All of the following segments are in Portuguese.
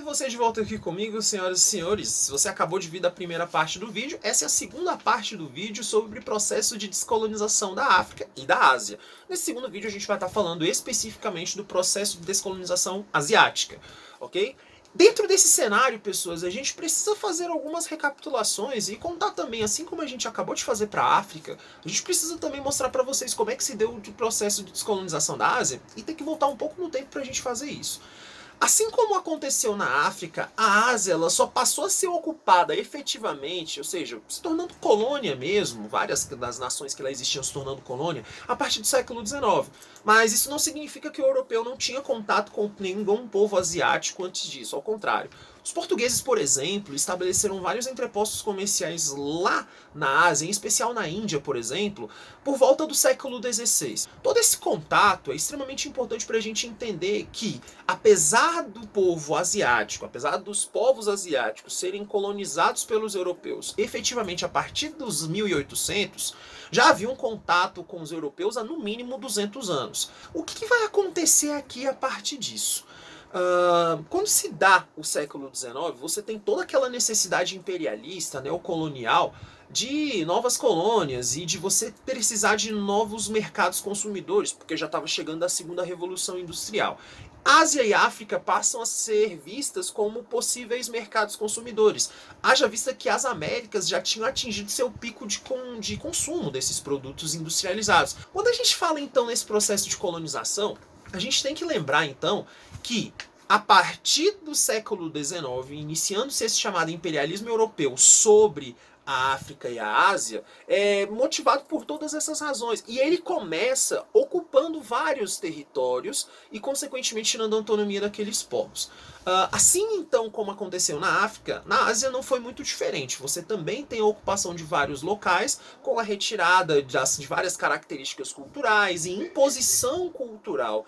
ter você de volta aqui comigo, senhoras e senhores. Se você acabou de vir da primeira parte do vídeo, essa é a segunda parte do vídeo sobre o processo de descolonização da África e da Ásia. Nesse segundo vídeo a gente vai estar falando especificamente do processo de descolonização asiática, ok? Dentro desse cenário, pessoas, a gente precisa fazer algumas recapitulações e contar também, assim como a gente acabou de fazer para a África, a gente precisa também mostrar para vocês como é que se deu o processo de descolonização da Ásia e tem que voltar um pouco no tempo para a gente fazer isso. Assim como aconteceu na África, a Ásia ela só passou a ser ocupada efetivamente, ou seja, se tornando colônia mesmo, várias das nações que lá existiam se tornando colônia, a partir do século XIX. Mas isso não significa que o europeu não tinha contato com nenhum povo asiático antes disso, ao contrário. Os portugueses, por exemplo, estabeleceram vários entrepostos comerciais lá na Ásia, em especial na Índia, por exemplo, por volta do século XVI. Todo esse contato é extremamente importante para a gente entender que, apesar do povo asiático, apesar dos povos asiáticos serem colonizados pelos europeus, efetivamente a partir dos 1800, já havia um contato com os europeus há no mínimo 200 anos. O que vai acontecer aqui a partir disso? Quando se dá o século XIX, você tem toda aquela necessidade imperialista, neocolonial, de novas colônias e de você precisar de novos mercados consumidores, porque já estava chegando a segunda revolução industrial. Ásia e África passam a ser vistas como possíveis mercados consumidores. Haja vista que as Américas já tinham atingido seu pico de consumo desses produtos industrializados. Quando a gente fala então nesse processo de colonização, a gente tem que lembrar então que a partir do século XIX, iniciando-se esse chamado imperialismo europeu sobre a África e a Ásia, é motivado por todas essas razões. E ele começa ocupando vários territórios e, consequentemente, tirando a autonomia daqueles povos. Assim, então, como aconteceu na África, na Ásia não foi muito diferente. Você também tem a ocupação de vários locais, com a retirada de várias características culturais e imposição cultural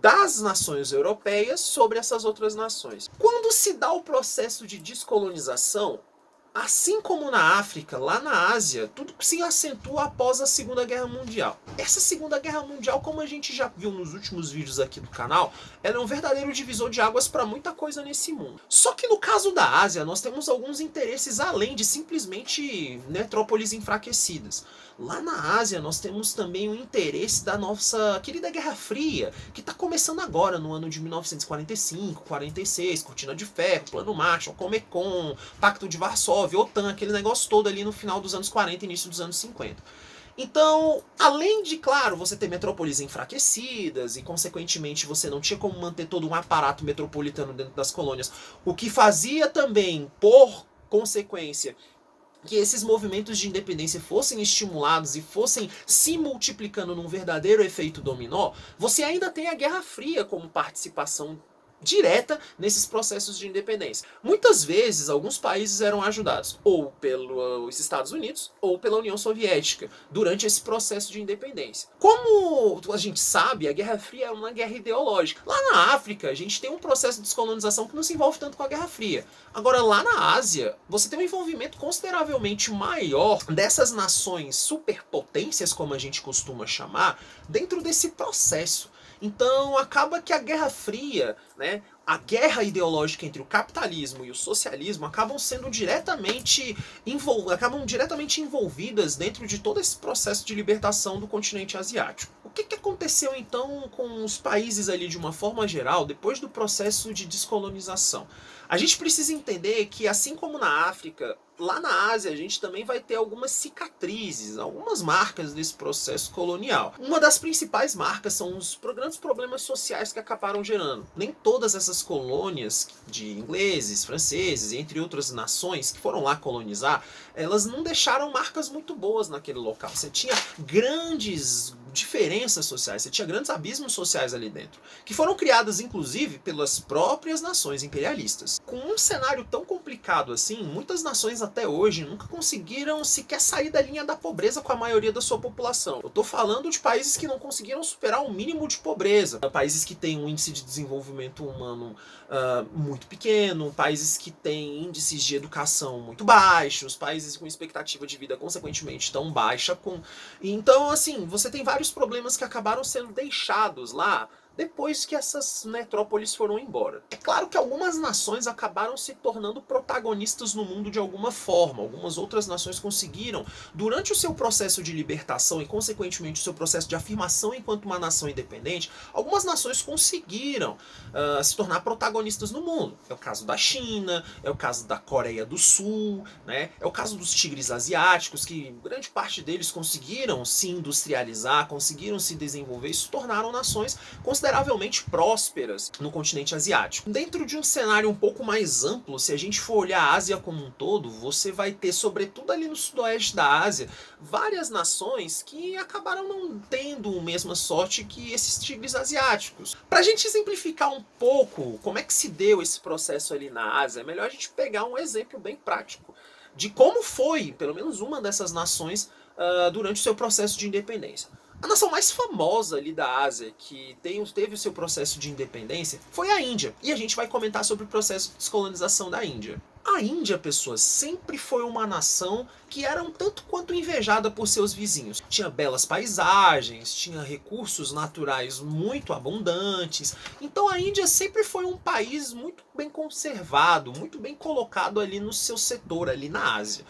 das nações europeias sobre essas outras nações. Quando se dá o processo de descolonização, assim como na África, lá na Ásia, tudo se acentua após a Segunda Guerra Mundial. Essa Segunda Guerra Mundial, como a gente já viu nos últimos vídeos aqui do canal, ela é um verdadeiro divisor de águas para muita coisa nesse mundo. Só que no caso da Ásia, nós temos alguns interesses além de simplesmente metrópoles enfraquecidas. Lá na Ásia, nós temos também o interesse da nossa querida Guerra Fria, que está começando agora, no ano de 1945, 46, Cortina de Ferro, Plano Marshall, Comecon, Pacto de Varsóvia, OTAN, aquele negócio todo ali no final dos anos 40 e início dos anos 50. Então, além de, claro, você ter metrópoles enfraquecidas e, consequentemente, você não tinha como manter todo um aparato metropolitano dentro das colônias, o que fazia também, por consequência, que esses movimentos de independência fossem estimulados e fossem se multiplicando num verdadeiro efeito dominó, você ainda tem a Guerra Fria como participação direta nesses processos de independência. Muitas vezes, alguns países eram ajudados ou pelos Estados Unidos ou pela União Soviética durante esse processo de independência. Como a gente sabe, a Guerra Fria é uma guerra ideológica. Lá na África, a gente tem um processo de descolonização que não se envolve tanto com a Guerra Fria. Agora, lá na Ásia, você tem um envolvimento consideravelmente maior dessas nações superpotências, como a gente costuma chamar, dentro desse processo. Então acaba que a Guerra Fria, né, a guerra ideológica entre o capitalismo e o socialismo acabam diretamente envolvidas dentro de todo esse processo de libertação do continente asiático. O que aconteceu então com os países ali de uma forma geral depois do processo de descolonização? A gente precisa entender que, assim como na África, lá na Ásia a gente também vai ter algumas cicatrizes, algumas marcas desse processo colonial. Uma das principais marcas são os grandes problemas sociais que acabaram gerando. Nem todas essas colônias de ingleses, franceses e entre outras nações que foram lá colonizar, elas não deixaram marcas muito boas naquele local. Você tinha grandes diferenças sociais, você tinha grandes abismos sociais ali dentro, que foram criadas inclusive pelas próprias nações imperialistas. Com um cenário tão complicado assim, muitas nações até hoje nunca conseguiram sequer sair da linha da pobreza com a maioria da sua população. Eu tô falando de países que não conseguiram superar o mínimo de pobreza, países que têm um índice de desenvolvimento humano muito pequeno, países que têm índices de educação muito baixos, países com expectativa de vida consequentemente tão baixa. Então, assim, você tem vários problemas que acabaram sendo deixados lá depois que essas metrópoles foram embora. É claro que algumas nações acabaram se tornando protagonistas no mundo de alguma forma, algumas outras nações conseguiram, durante o seu processo de libertação e consequentemente o seu processo de afirmação enquanto uma nação independente, algumas nações conseguiram se tornar protagonistas no mundo. É o caso da China, é o caso da Coreia do Sul, né? É o caso dos tigres asiáticos, que grande parte deles conseguiram se industrializar, conseguiram se desenvolver e se tornaram nações consideravelmente prósperas no continente asiático. Dentro de um cenário um pouco mais amplo, se a gente for olhar a Ásia como um todo, você vai ter, sobretudo ali no sudoeste da Ásia, várias nações que acabaram não tendo a mesma sorte que esses tigres asiáticos. Para a gente exemplificar um pouco como é que se deu esse processo ali na Ásia, é melhor a gente pegar um exemplo bem prático de como foi, pelo menos uma dessas nações, durante o seu processo de independência. A nação mais famosa ali da Ásia que teve o seu processo de independência foi a Índia. E a gente vai comentar sobre o processo de descolonização da Índia. A Índia, pessoas, sempre foi uma nação que era um tanto quanto invejada por seus vizinhos. Tinha belas paisagens, tinha recursos naturais muito abundantes. Então a Índia sempre foi um país muito bem conservado, muito bem colocado ali no seu setor, ali na Ásia.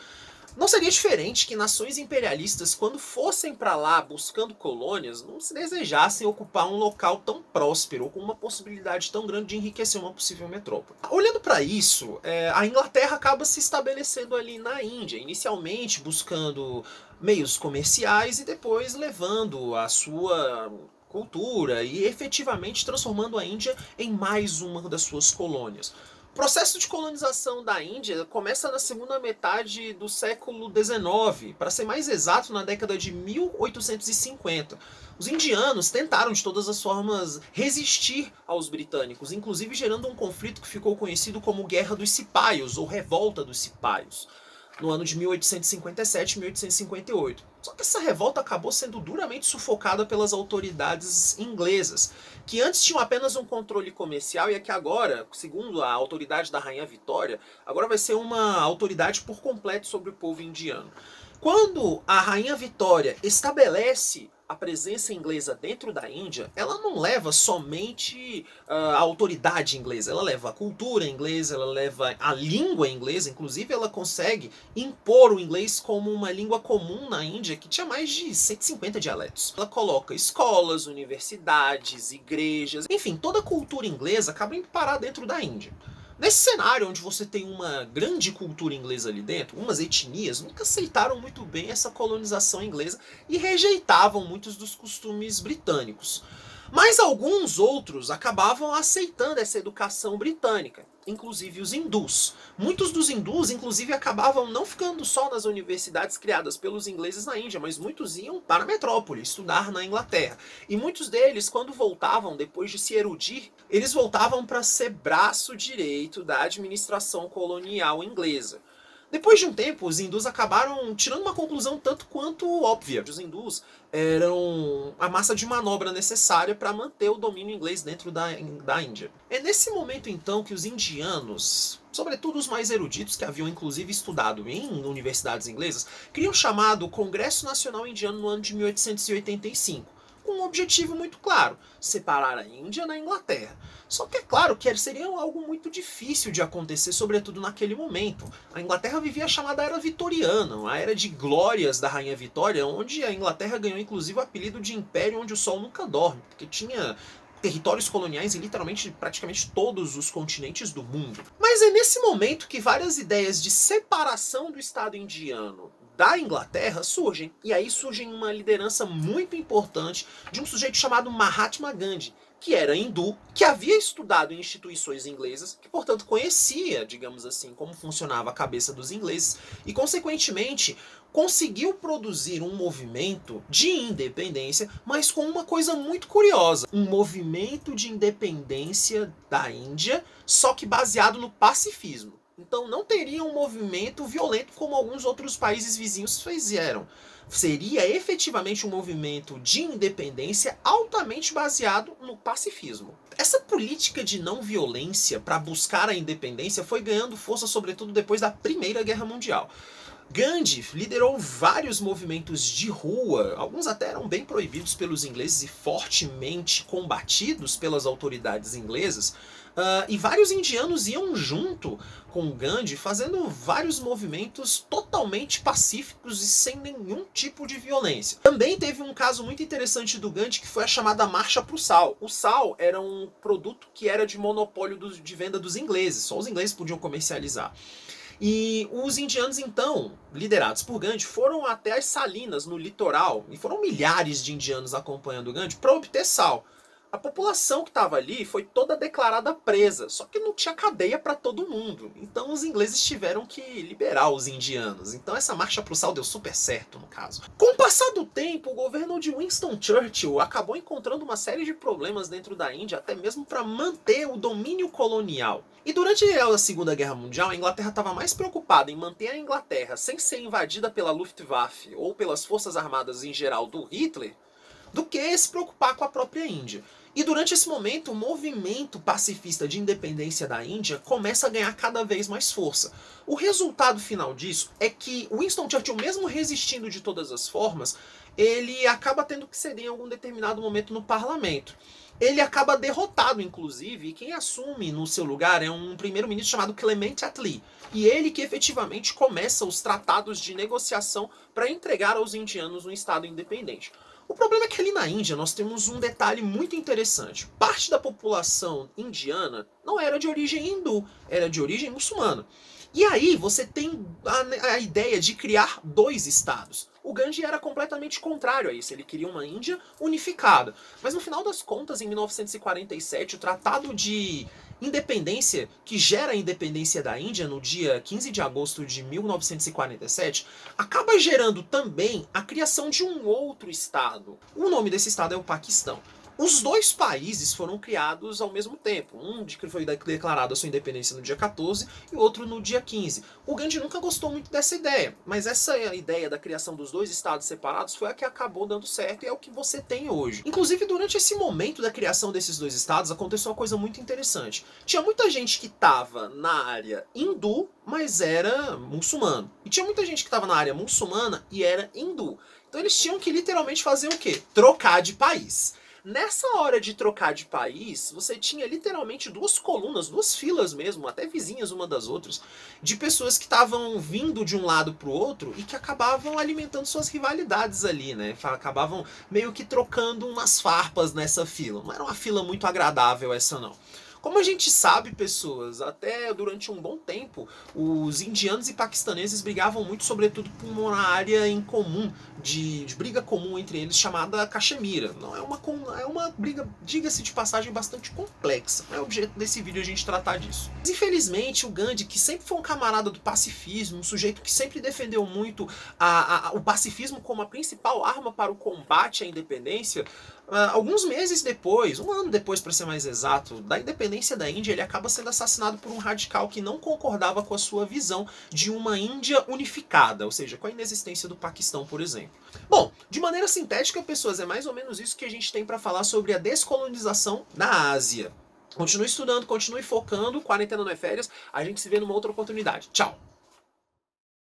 Não seria diferente que nações imperialistas, quando fossem para lá buscando colônias, não se desejassem ocupar um local tão próspero ou com uma possibilidade tão grande de enriquecer uma possível metrópole. Olhando para isso, a Inglaterra acaba se estabelecendo ali na Índia, inicialmente buscando meios comerciais e depois levando a sua cultura e efetivamente transformando a Índia em mais uma das suas colônias. O processo de colonização da Índia começa na segunda metade do século XIX, para ser mais exato, na década de 1850. Os indianos tentaram de todas as formas resistir aos britânicos, inclusive gerando um conflito que ficou conhecido como Guerra dos Cipaios, ou Revolta dos Cipaios, no ano de 1857 e 1858. Só que essa revolta acabou sendo duramente sufocada pelas autoridades inglesas, que antes tinham apenas um controle comercial e é que agora, segundo a autoridade da Rainha Vitória, agora vai ser uma autoridade por completo sobre o povo indiano. Quando a Rainha Vitória estabelece a presença inglesa dentro da Índia, ela não leva somente a autoridade inglesa, ela leva a cultura inglesa, ela leva a língua inglesa, inclusive ela consegue impor o inglês como uma língua comum na Índia, que tinha mais de 150 dialetos. Ela coloca escolas, universidades, igrejas, enfim, toda a cultura inglesa acaba indo parar dentro da Índia. Nesse cenário onde você tem uma grande cultura inglesa ali dentro, umas etnias nunca aceitaram muito bem essa colonização inglesa e rejeitavam muitos dos costumes britânicos. Mas alguns outros acabavam aceitando essa educação britânica, inclusive os hindus. Muitos dos hindus, inclusive, acabavam não ficando só nas universidades criadas pelos ingleses na Índia, mas muitos iam para a metrópole, estudar na Inglaterra. E muitos deles, quando voltavam, depois de se erudir, eles voltavam para ser braço direito da administração colonial inglesa. Depois de um tempo, os hindus acabaram tirando uma conclusão tanto quanto óbvia. Os hindus eram a massa de manobra necessária para manter o domínio inglês dentro da Índia. É nesse momento, então, que os indianos, sobretudo os mais eruditos, que haviam inclusive estudado em universidades inglesas, criam o chamado Congresso Nacional Indiano no ano de 1885. Com um objetivo muito claro: separar a Índia da Inglaterra. Só que é claro que seria algo muito difícil de acontecer, sobretudo naquele momento. A Inglaterra vivia a chamada Era Vitoriana, a era de glórias da Rainha Vitória, onde a Inglaterra ganhou inclusive o apelido de Império onde o Sol nunca dorme, porque tinha territórios coloniais em literalmente praticamente todos os continentes do mundo. Mas é nesse momento que várias ideias de separação do Estado indiano da Inglaterra surgem. E aí surge uma liderança muito importante de um sujeito chamado Mahatma Gandhi, que era hindu, que havia estudado em instituições inglesas, que portanto conhecia, digamos assim, como funcionava a cabeça dos ingleses e consequentemente conseguiu produzir um movimento de independência, mas com uma coisa muito curiosa: um movimento de independência da Índia, só que baseado no pacifismo. Então não teria um movimento violento como alguns outros países vizinhos fizeram. Seria efetivamente um movimento de independência altamente baseado no pacifismo. Essa política de não violência para buscar a independência foi ganhando força sobretudo depois da Primeira Guerra Mundial. Gandhi liderou vários movimentos de rua, alguns até eram bem proibidos pelos ingleses e fortemente combatidos pelas autoridades inglesas, e vários indianos iam junto com Gandhi fazendo vários movimentos totalmente pacíficos e sem nenhum tipo de violência. Também teve um caso muito interessante do Gandhi que foi a chamada Marcha pro Sal. O sal era um produto que era de monopólio de venda dos ingleses, só os ingleses podiam comercializar. E os indianos, então, liderados por Gandhi, foram até as salinas no litoral, e foram milhares de indianos acompanhando Gandhi para obter sal. A população que estava ali foi toda declarada presa, só que não tinha cadeia para todo mundo. Então os ingleses tiveram que liberar os indianos. Então essa marcha pro sal deu super certo, no caso. Com o passar do tempo, o governo de Winston Churchill acabou encontrando uma série de problemas dentro da Índia, até mesmo para manter o domínio colonial. E durante a Segunda Guerra Mundial, a Inglaterra estava mais preocupada em manter a Inglaterra sem ser invadida pela Luftwaffe ou pelas forças armadas em geral do Hitler, do que se preocupar com a própria Índia. E durante esse momento, o movimento pacifista de independência da Índia começa a ganhar cada vez mais força. O resultado final disso é que Winston Churchill, mesmo resistindo de todas as formas, ele acaba tendo que ceder em algum determinado momento no parlamento. Ele acaba derrotado, inclusive, e quem assume no seu lugar é um primeiro-ministro chamado Clement Attlee. E ele que efetivamente começa os tratados de negociação para entregar aos indianos um estado independente. O problema é que ali na Índia nós temos um detalhe muito interessante. Parte da população indiana não era de origem hindu, era de origem muçulmana. E aí você tem a ideia de criar dois estados. O Gandhi era completamente contrário a isso, ele queria uma Índia unificada. Mas no final das contas, em 1947, o Tratado de Independência, que gera a independência da Índia no dia 15 de agosto de 1947, acaba gerando também a criação de um outro estado. O nome desse estado é o Paquistão. Os dois países foram criados ao mesmo tempo. Um que foi declarado a sua independência no dia 14 e o outro no dia 15. O Gandhi nunca gostou muito dessa ideia, mas essa ideia da criação dos dois estados separados foi a que acabou dando certo e é o que você tem hoje. Inclusive, durante esse momento da criação desses dois estados, aconteceu uma coisa muito interessante. Tinha muita gente que estava na área hindu, mas era muçulmano. E tinha muita gente que estava na área muçulmana e era hindu. Então eles tinham que literalmente fazer o quê? Trocar de país. Nessa hora de trocar de país, você tinha literalmente duas colunas, duas filas mesmo, até vizinhas uma das outras, de pessoas que estavam vindo de um lado para o outro e que acabavam alimentando suas rivalidades ali, né? Acabavam meio que trocando umas farpas nessa fila. Não era uma fila muito agradável essa não. Como a gente sabe, pessoas, até durante um bom tempo, os indianos e paquistaneses brigavam muito, sobretudo por uma área em comum, de briga comum entre eles, chamada Caxemira. Não é uma briga, diga-se de passagem, bastante complexa. Não é o objeto desse vídeo a gente tratar disso. Mas, infelizmente, o Gandhi, que sempre foi um camarada do pacifismo, um sujeito que sempre defendeu muito o pacifismo como a principal arma para o combate à independência, alguns meses depois, um ano depois para ser mais exato, da independência da Índia, ele acaba sendo assassinado por um radical que não concordava com a sua visão de uma Índia unificada, ou seja, com a inexistência do Paquistão, por exemplo. Bom, de maneira sintética, pessoas, é mais ou menos isso que a gente tem para falar sobre a descolonização na Ásia. Continue estudando, continue focando, quarentena não é férias, a gente se vê numa outra oportunidade. Tchau!